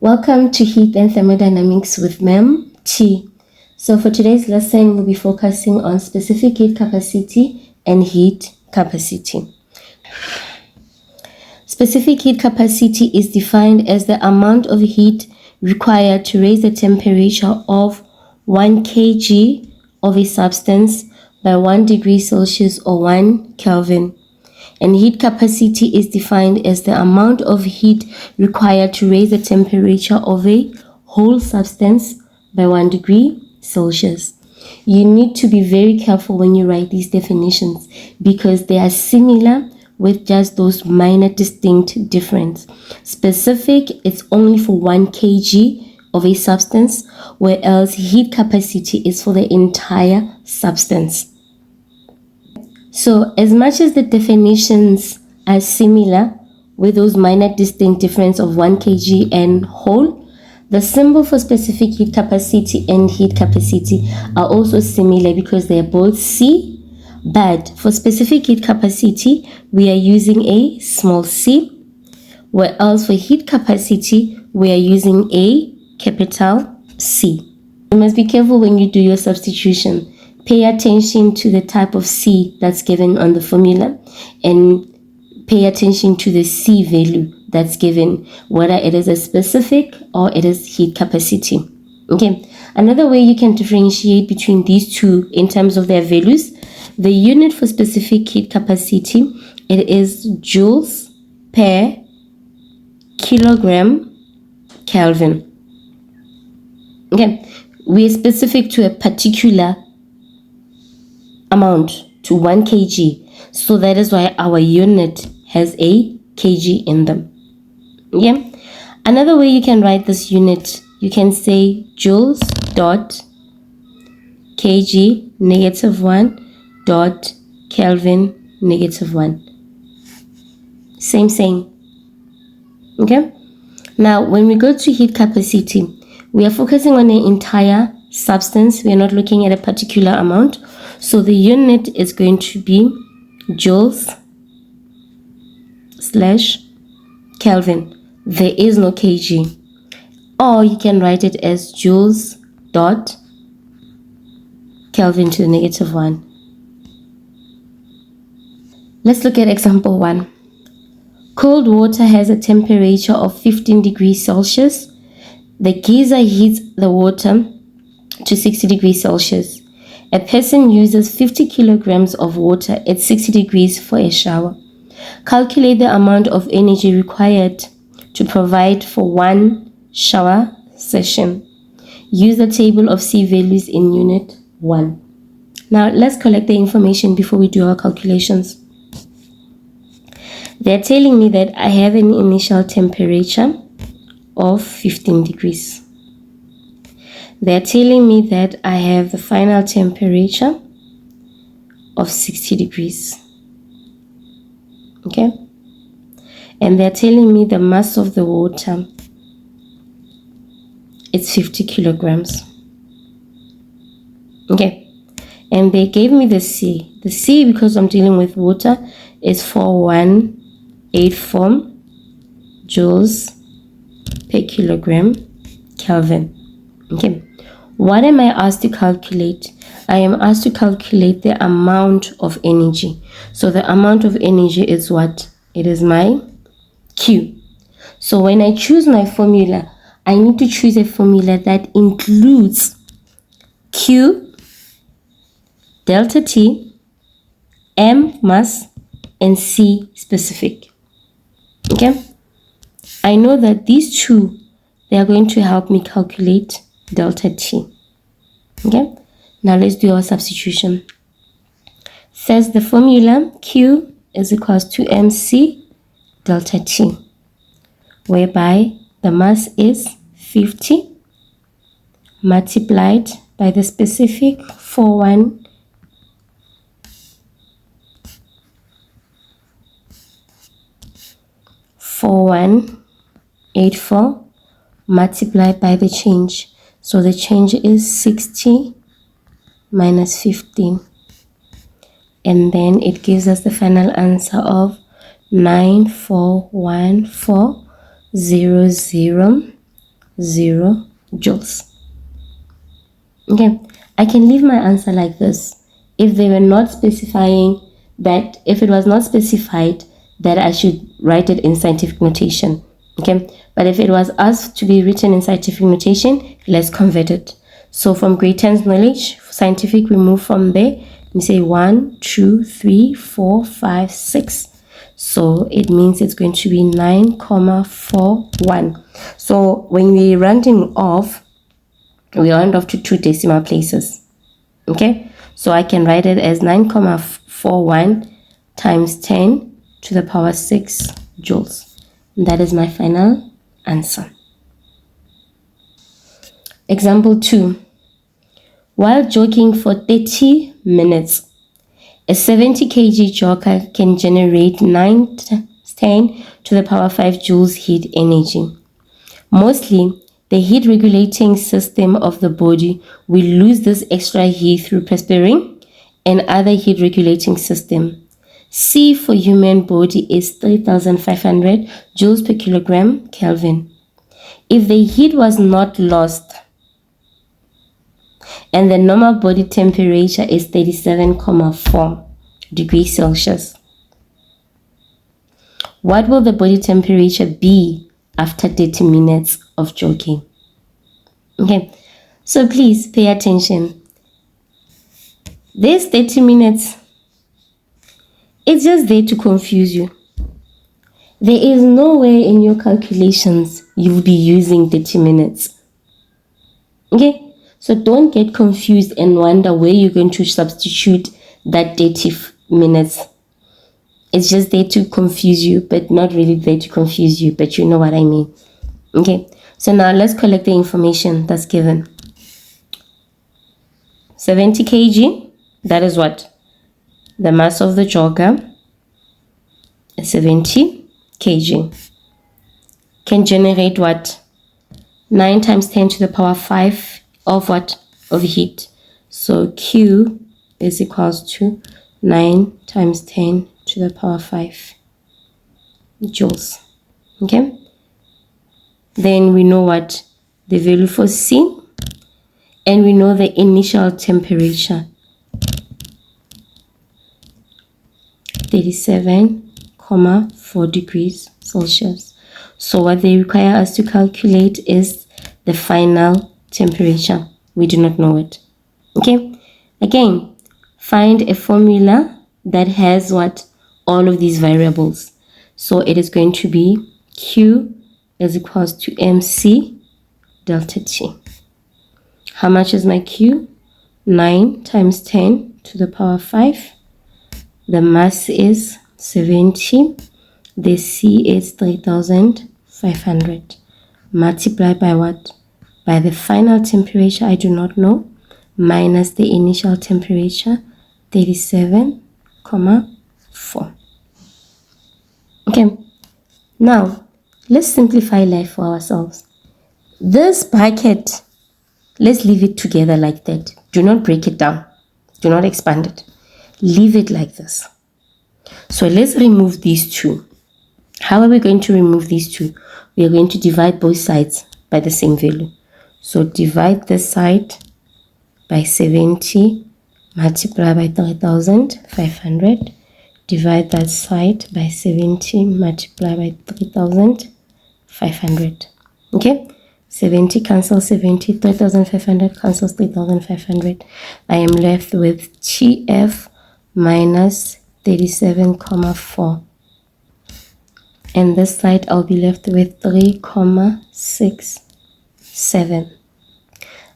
Welcome to Heat and Thermodynamics with Mem T. So for today's lesson, we'll be focusing on specific heat capacity and heat capacity. Specific heat capacity is defined as the amount of heat required to raise the temperature of 1 kg of a substance by 1 degree Celsius or 1 Kelvin. And heat capacity is defined as the amount of heat required to raise the temperature of a whole substance by 1 degree Celsius. You need to be very careful when you write these definitions because they are similar with just those minor distinct difference. Specific, it's only for 1 kg of a substance, whereas heat capacity is for the entire substance. So as much as the definitions are similar with those minor distinct difference of 1 kg and whole, the symbol for specific heat capacity and heat capacity are also similar because they are both C, but for specific heat capacity, we are using a small c, whereas for heat capacity, we are using a capital C. You must be careful when you do your substitution. Pay attention to the type of C that's given on the formula and pay attention to the C value that's given, whether it is a specific or it is heat capacity. Okay, another way you can differentiate between these two in terms of their values, the unit for specific heat capacity, it is joules per kilogram Kelvin. Okay, we are specific to a particular amount, to 1 kg, so that is why our unit has a kg in them. Okay, another way you can write this unit, you can say joules dot kg -1 dot Kelvin -1. Same. Okay, now when we go to heat capacity, we are focusing on the entire substance. We are not looking at a particular amount. So the unit is going to be joules / Kelvin. There is no kg. Or you can write it as joules dot Kelvin to the -1. Let's look at example 1. Cold water has a temperature of 15 degrees Celsius. The geyser heats the water to 60 degrees Celsius. A person uses 50 kilograms of water at 60 degrees for a shower. Calculate the amount of energy required to provide for 1 shower session. Use the table of C values in unit 1. Now let's collect the information before we do our calculations. They're telling me that I have an initial temperature of 15 degrees. They're telling me that I have the final temperature of 60 degrees. Okay? And they're telling me the mass of the water is 50 kilograms. Okay? And they gave me the C. The C, because I'm dealing with water, is 4184 joules per kilogram Kelvin. Okay, what am I asked to calculate? I am asked to calculate the amount of energy. So the amount of energy is what? It is my Q. So when I choose my formula, I need to choose a formula that includes Q, delta T, M mass, and C specific. Okay, I know that these two, they are going to help me calculate delta T. Okay, now let's do our substitution. Says the formula Q is equals to MC delta T, whereby the mass is 50 multiplied by the specific 4184 multiplied by the change. So the change is 60 minus 15. And then it gives us the final answer of 941,400 joules. Okay, I can leave my answer like this if they were not specifying that, if it was not specified that I should write it in scientific notation. Okay, but if it was asked to be written in scientific notation, let's convert it. So from grade 10's knowledge, scientific, we move from there and say 1, 2, 3, 4, 5, 6. So it means it's going to be 9,41. So when we're rounding off, we round off to 2 decimal places. Okay, so I can write it as 9,41 times 10 to the power 6 joules. And that is my final answer. Example 2. While jogging for 30 minutes, a 70 kg jogger can generate 9 times 10 to the power 5 joules heat energy. Mostly, the heat regulating system of the body will lose this extra heat through perspiring and other heat regulating system. C for human body is 3,500 joules per kilogram Kelvin. If the heat was not lost and the normal body temperature is 37,4 degrees Celsius, what will the body temperature be after 30 minutes of jogging? Okay, so please pay attention. This 30 minutes, it's just there to confuse you. There is no way in your calculations you will be using 30 minutes. Okay, so don't get confused and wonder where you're going to substitute that 30 minutes. It's just there to confuse you, but not really there to confuse you, but you know what I mean. Okay, so now let's collect the information that's given. 70 kg, that is what? The mass of the jogger is 70 kg. Can generate what? 9 times 10 to the power 5 of what? Of heat. So Q is equals to 9 times 10 to the power 5 joules. Okay, then we know what the value for C, and we know the initial temperature, 37,4 degrees Celsius. So what they require us to calculate is the final temperature. We do not know it. Okay, again, find a formula that has what? All of these variables. So it is going to be Q is equals to MC delta T. How much is my Q? 9 times 10 to the power 5. The mass is 70. The C is 3,500. Multiply by what? By the final temperature, I do not know, minus the initial temperature, 37,4. Okay, now let's simplify life for ourselves. This bracket, let's leave it together like that. Do not break it down. Do not expand it. Leave it like this. So let's remove these two. How are we going to remove these two? We are going to divide both sides by the same value. So divide this side by 70, multiply by 3,500. Divide that side by 70, multiply by 3,500. Okay, 70 cancels 70, 3,500 cancels 3,500. I am left with TF minus 37,4. And this side I'll be left with 3,67.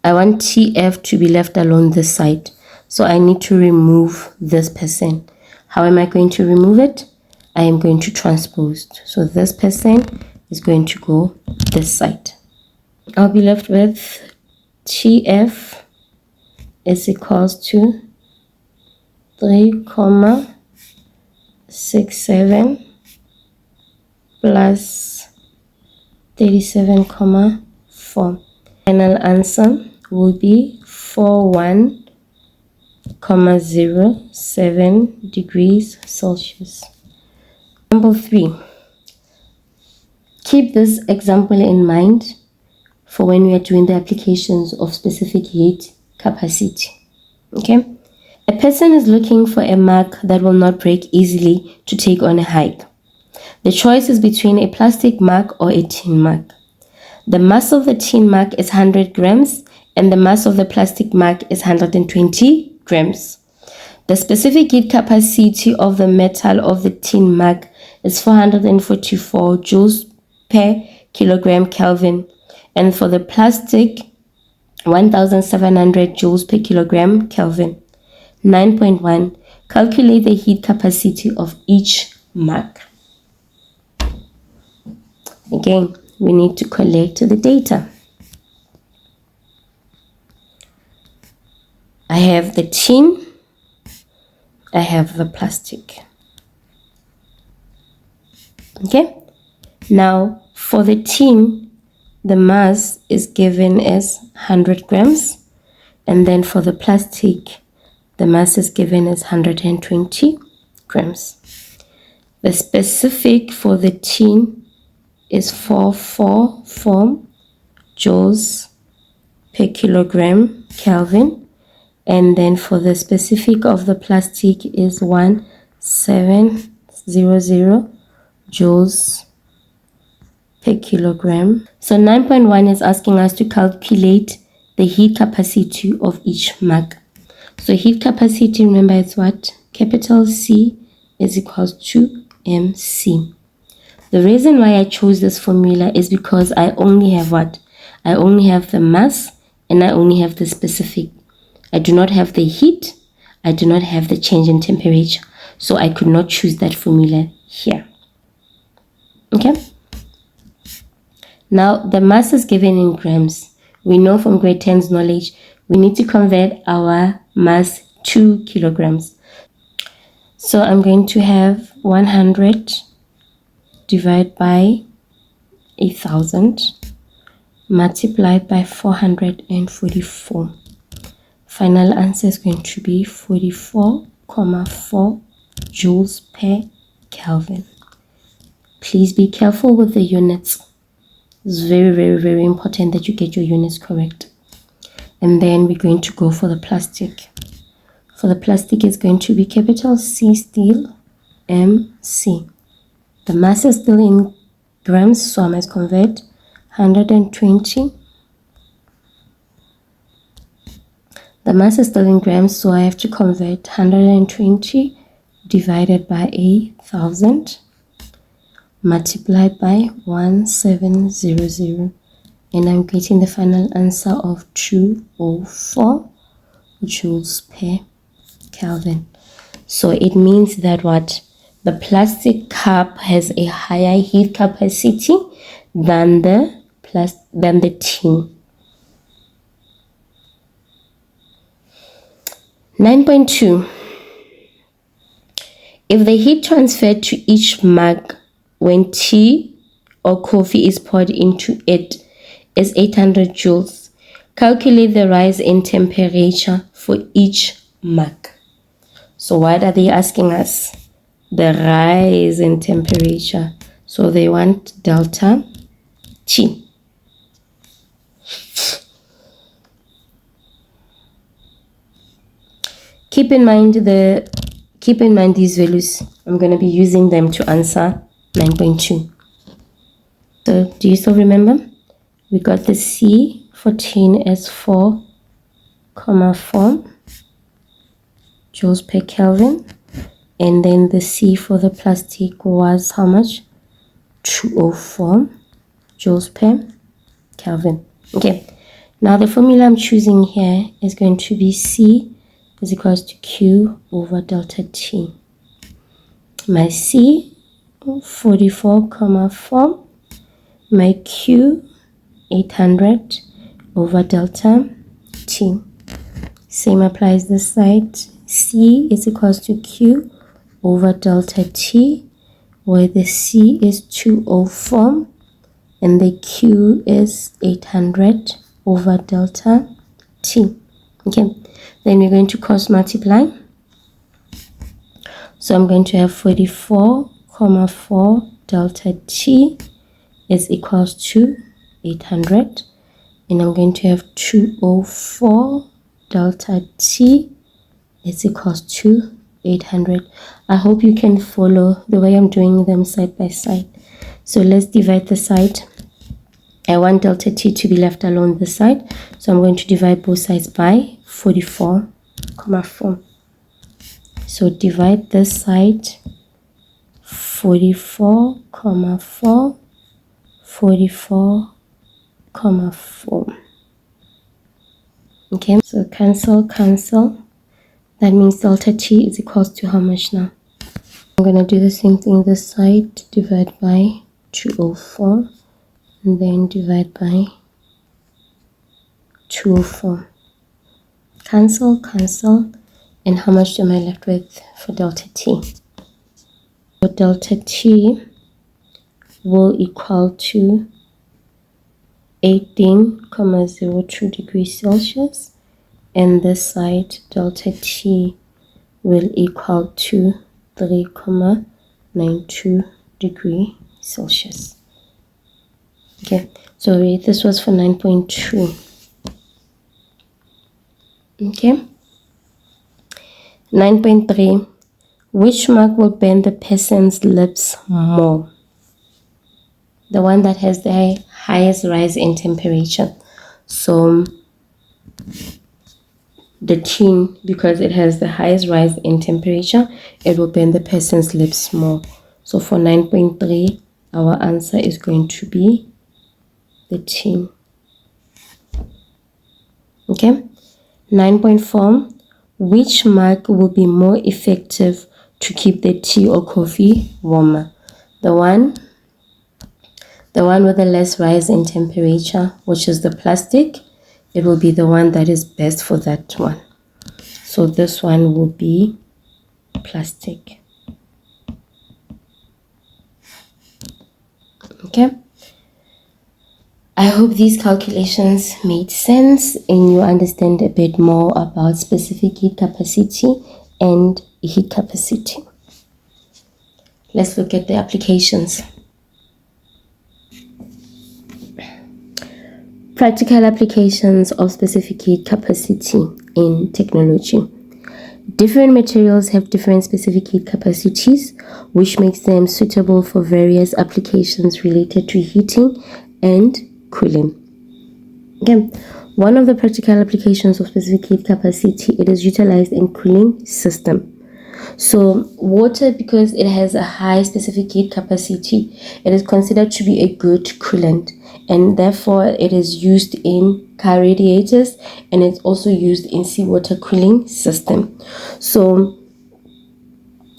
I want TF to be left alone this side. So I need to remove this percent. How am I going to remove it? I am going to transpose. So this percent is going to go this side. I'll be left with TF is equals to 3,67 plus 37,4. Final answer will be 41,07 degrees Celsius. Example 3. Keep this example in mind. for when we are doing the applications of specific heat capacity. Okay, a person is looking for a mug that will not break easily to take on a hike. The choice is between a plastic mug or a tin mug. The mass of the tin mug is 100 grams and the mass of the plastic mug is 120 grams. The specific heat capacity of the metal of the tin mug is 444 joules per kilogram Kelvin, and for the plastic 1700 joules per kilogram Kelvin. 9.1. Calculate the heat capacity of each mug. Again, we need to collect the data. I have the tin, I have the plastic. Okay, now for the tin, the mass is given as 100 grams, and then for the plastic, the mass is given as 120 grams. The specific for the tin is 444 joules per kilogram Kelvin, and then for the specific of the plastic is 1700 joules per kilogram. So 9.1 is asking us to calculate the heat capacity of each mug. So heat capacity, remember, it's what? Capital C is equals to MC. The reason why I chose this formula is because I only have what? I only have the mass and I only have the specific. I do not have the heat. I do not have the change in temperature. So I could not choose that formula here. Okay? Now, the mass is given in grams. We know from grade 10's knowledge, we need to convert our mass to kilograms. So I'm going to have 100 divided by 1000 multiplied by 444. Final answer is going to be 44,4 joules per Kelvin. Please be careful with the units. It's very, very, very important that you get your units correct. And then we're going to go for the plastic. For the plastic, it's going to be capital C still, MC. The mass is still in grams, so I must convert 120. The mass is still in grams, so I have to convert 120 divided by 1000 multiplied by 1700. And I'm getting the final answer of 204 joules per Kelvin. So it means that what? The plastic cup has a higher heat capacity than the tin. 9.2. If the heat transferred to each mug when tea or coffee is poured into it is 800 joules, calculate the rise in temperature for each mug. So what are they asking us? The rise in temperature. So they want delta T. Keep in mind these values. I'm going to be using them to answer 9.2. So do you still remember? We got the C for tin as 4,4 joules per Kelvin. And then the C for the plastic was how much? 204 joules per Kelvin. Okay, now the formula I'm choosing here is going to be C is equals to Q over delta T. My C, 44,4. My Q, 800 over delta T. Same applies this side. C is equals to Q over delta T, where the C is 204 and the Q is 800 over delta T. Okay, then we're going to cross multiply. So I'm going to have 44,4 delta T is equals to 800 and I'm going to have 204 delta T is equals to 800. I hope you can follow the way I'm doing them side by side. So let's divide the side. I want delta T to be left alone this side, so I'm going to divide both sides by 44,4. So divide this side 44,4, 44,4. Okay, so cancel. That means delta T is equals to how much now? I'm going to do the same thing this side, divide by 204, and then divide by 204. Cancel, and how much am I left with for delta T? So delta T will equal to 18,02 degrees Celsius, and this side delta T will equal to 3,92 degree Celsius. Okay, sorry, this was for 9.2. Okay, 9.3. Which mark will bend the person's lips more? The one that has the highest rise in temperature. So the chin, because it has the highest rise in temperature, it will bend the person's lips more. So for 9.3, our answer is going to be the chin. Okay, 9.4. Which mark will be more effective to keep the tea or coffee warmer? The one with the less rise in temperature, which is the plastic. It will be the one that is best for that one. So this one will be plastic. Okay, I hope these calculations made sense and you understand a bit more about specific heat capacity and heat capacity. Let's look at the applications. Practical applications of specific heat capacity in technology. Different materials have different specific heat capacities, which makes them suitable for various applications related to heating and cooling. Again, one of the practical applications of specific heat capacity, it is utilized in cooling system. So water, because it has a high specific heat capacity, it is considered to be a good coolant, and therefore it is used in car radiators, and it's also used in seawater cooling system. So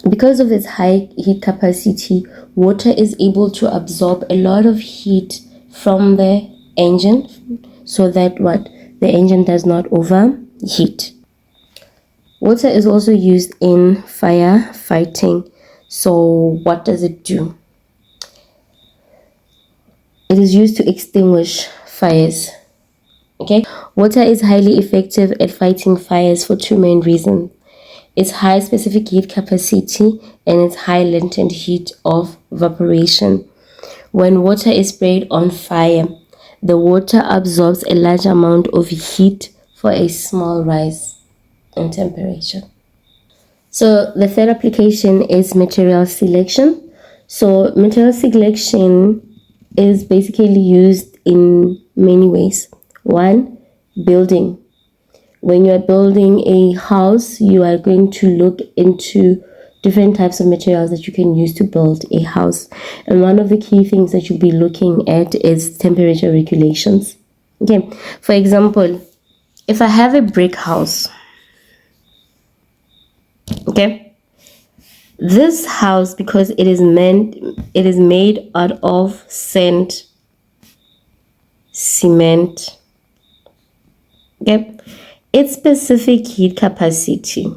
because of its high heat capacity, water is able to absorb a lot of heat from the engine, so that the engine does not overheat. Water is also used in firefighting. So what does it do? It is used to extinguish fires. Okay, water is highly effective at fighting fires for two main reasons: its high specific heat capacity and its high latent heat of evaporation. When water is sprayed on fire, the water absorbs a large amount of heat for a small rise in temperature. So the third application is material selection. So material selection is basically used in many ways. One, building. When you are building a house, you are going to look into different types of materials that you can use to build a house. And one of the key things that you'll be looking at is temperature regulations. Okay, for example, if I have a brick house, okay, this house, because it is made out of sand, cement, okay, its specific heat capacity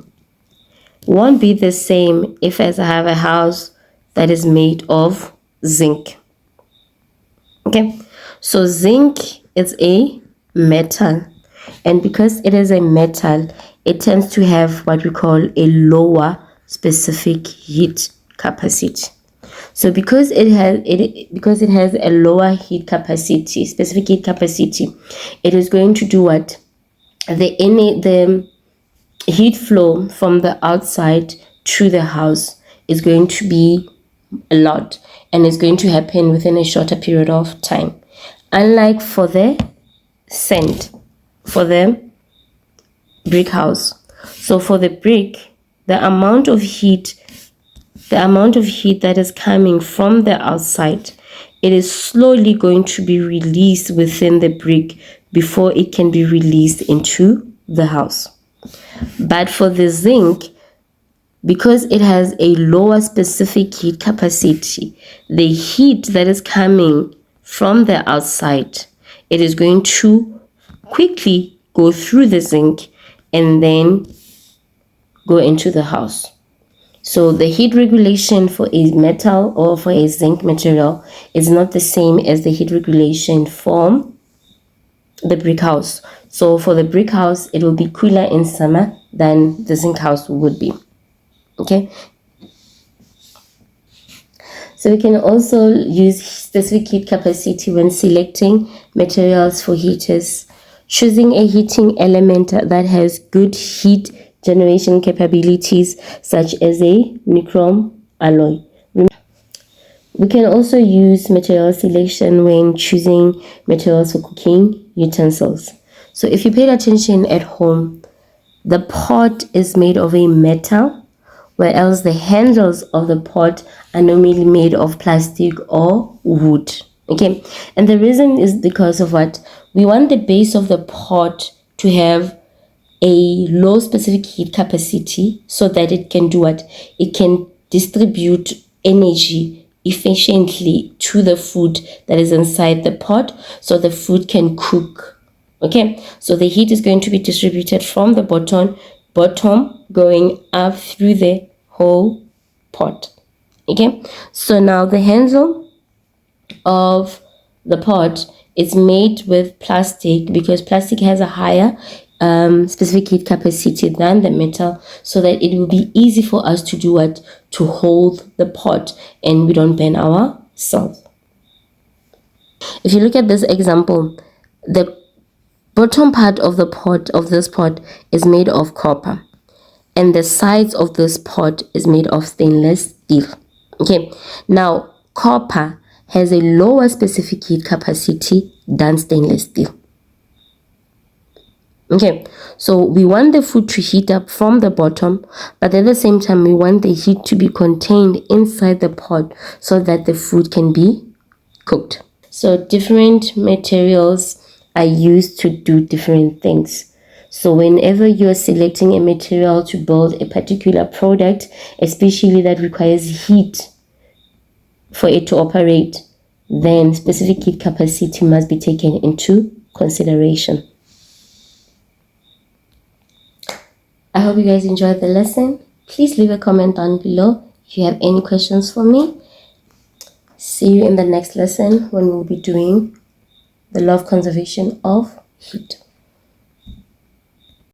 won't be the same if as I have a house that is made of zinc. Okay, so zinc is a metal, and because it is a metal, it tends to have what we call a lower specific heat capacity. So because it has a lower heat capacity, specific heat capacity, it is going to do what? The heat flow from the outside to the house is going to be a lot, and it's going to happen within a shorter period of time. Unlike for the brick house. So for the brick, the amount of heat that is coming from the outside, it is slowly going to be released within the brick before it can be released into the house. But for the zinc, because it has a lower specific heat capacity, the heat that is coming from the outside, it is going to quickly go through the zinc and then go into the house. So the heat regulation for a metal or for a zinc material is not the same as the heat regulation for the brick house. So for the brick house, it will be cooler in summer than the zinc house would be. Okay. So we can also use specific heat capacity when selecting materials for heaters. Choosing a heating element that has good heat generation capabilities, such as a nichrome alloy. We can also use material selection when choosing materials for cooking utensils. So if you paid attention at home, the pot is made of a metal, whereas the handles of the pot are normally made of plastic or wood. Okay, and the reason is because of what? We want the base of the pot to have a low specific heat capacity so that it can do what? It can distribute energy efficiently to the food that is inside the pot so the food can cook. Okay, so the heat is going to be distributed from the bottom going up through the whole pot. Okay, so now the handle of the pot is made with plastic because plastic has a higher specific heat capacity than the metal, so that it will be easy for us to do what? To hold the pot and we don't burn ourselves. If you look at this example, the bottom part of this pot is made of copper, and the sides of this pot is made of stainless steel. Okay, now copper has a lower specific heat capacity than stainless steel. Okay, so we want the food to heat up from the bottom, but at the same time we want the heat to be contained inside the pot so that the food can be cooked. So different materials are used to do different things. So whenever you're selecting a material to build a particular product, especially that requires heat for it to operate, then specific heat capacity must be taken into consideration. I hope you guys enjoyed the lesson. Please leave a comment down below if you have any questions for me. See you in the next lesson when we'll be doing the law of conservation of heat.